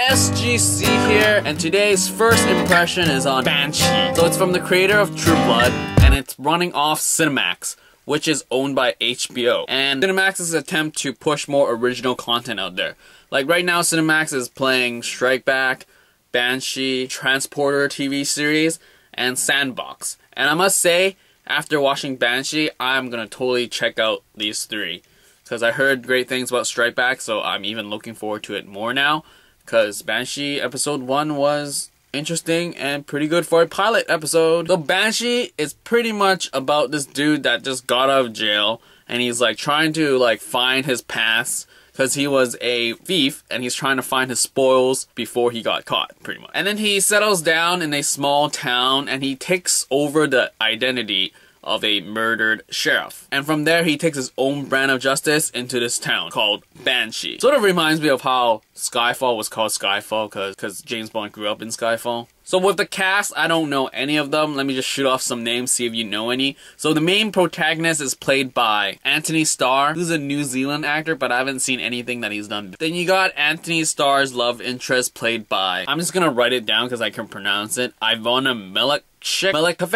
SGC here, and today's first impression is on Banshee. So it's from the creator of True Blood, and it's running off Cinemax, which is owned by HBO. And Cinemax's attempt to push more original content out there. Like right now, Cinemax is playing Strike Back, Banshee, Transporter TV series, and Sandbox. And I must say, after watching Banshee, I'm gonna totally check out these three. Because I heard great things about Strike Back, so I'm even looking forward to it more now. Because Banshee episode 1 was interesting and pretty good for a pilot episode. So Banshee is pretty much about this dude that just got out of jail. And he's like trying to like find his past. Because he was a thief and he's trying to find his spoils before he got caught, pretty much. And then he settles down in a small town and he takes over the identity of a murdered sheriff. And from there, he takes his own brand of justice into this town called Banshee. Sort of reminds me of how Skyfall was called Skyfall because James Bond grew up in Skyfall. So with the cast, I don't know any of them. Let me just shoot off some names, see if you know any. So the main protagonist is played by Anthony Starr, who's a New Zealand actor, but I haven't seen anything that he's done. Then you got Anthony Starr's love interest played by, I'm just gonna write it down because I can pronounce it, Ivana Milik.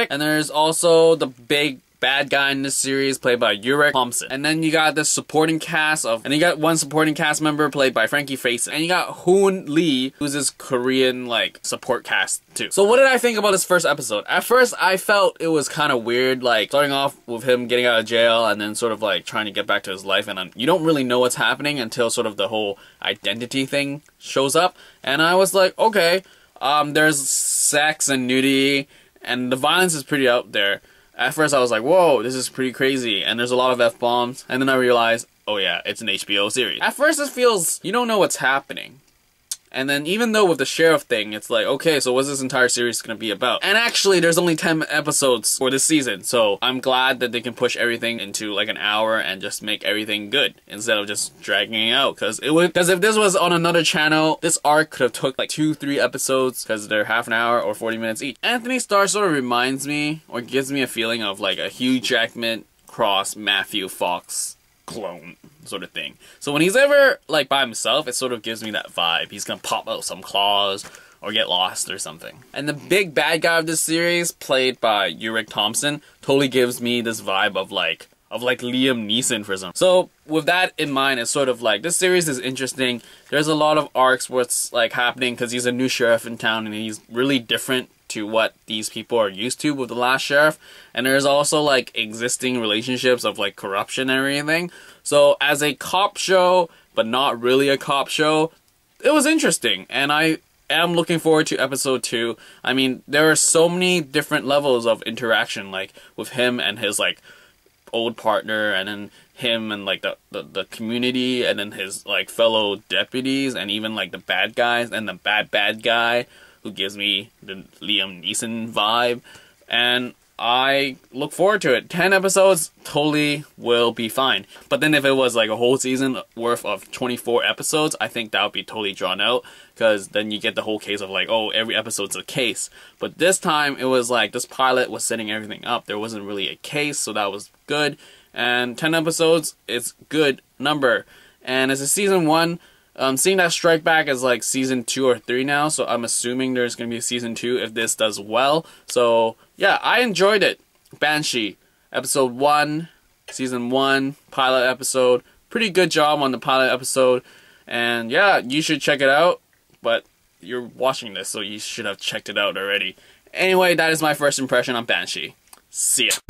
And there's also the big bad guy in this series played by Ulrich Thompson. And then you got this supporting cast of, and you got one supporting cast member played by Frankie Faison. And you got Hoon Lee, who's this Korean like support cast too. So what did I think about this first episode? At first I felt it was kind of weird, like starting off with him getting out of jail and then sort of like trying to get back to his life, and you don't really know what's happening until sort of the whole identity thing shows up. And I was like, okay, there's sex and nudity and the violence is pretty out there. At first I was like, whoa, this is pretty crazy, and there's a lot of F-bombs, and then I realized, oh yeah, it's an HBO series. At first it feels, you don't know what's happening. And then even though with the sheriff thing, it's like, okay, so what's this entire series gonna be about? And actually, there's only 10 episodes for this season, so I'm glad that they can push everything into like an hour and just make everything good, instead of just dragging it out, because if this was on another channel, this arc could have took like 2-3 episodes, because they're half an hour or 40 minutes each. Anthony Starr sort of reminds me, or gives me a feeling of like a Hugh Jackman cross Matthew Fox clone sort of thing. So when he's ever like by himself, it sort of gives me that vibe. He's gonna pop out some claws or get lost or something. And the big bad guy of this series, played by Ulrich Thompson, totally gives me this vibe of like Liam Neeson for some. So with that in mind, it's sort of like this series is interesting. There's a lot of arcs what's like happening because he's a new sheriff in town and he's really different to what these people are used to with the last sheriff. And there's also like existing relationships of like corruption and everything. So as a cop show, but not really a cop show, it was interesting. And I am looking forward to episode 2. I mean, there are so many different levels of interaction, like with him and his like old partner, and then him and like the community, and then his like fellow deputies, and even like the bad guys, and the bad guy who gives me the Liam Neeson vibe. And I look forward to it. 10 episodes totally will be fine. But then if it was like a whole season worth of 24 episodes, I think that would be totally drawn out. Because then you get the whole case of like, oh, every episode's a case. But this time it was like, this pilot was setting everything up. There wasn't really a case, so that was good. And 10 episodes, it's good number. And as a season 1, seeing that Strike Back is like season 2 or 3 now, so I'm assuming there's going to be a season 2 if this does well. So yeah, I enjoyed it. Banshee, episode 1, season 1, pilot episode. Pretty good job on the pilot episode. And yeah, you should check it out. But you're watching this, so you should have checked it out already. Anyway, that is my first impression on Banshee. See ya.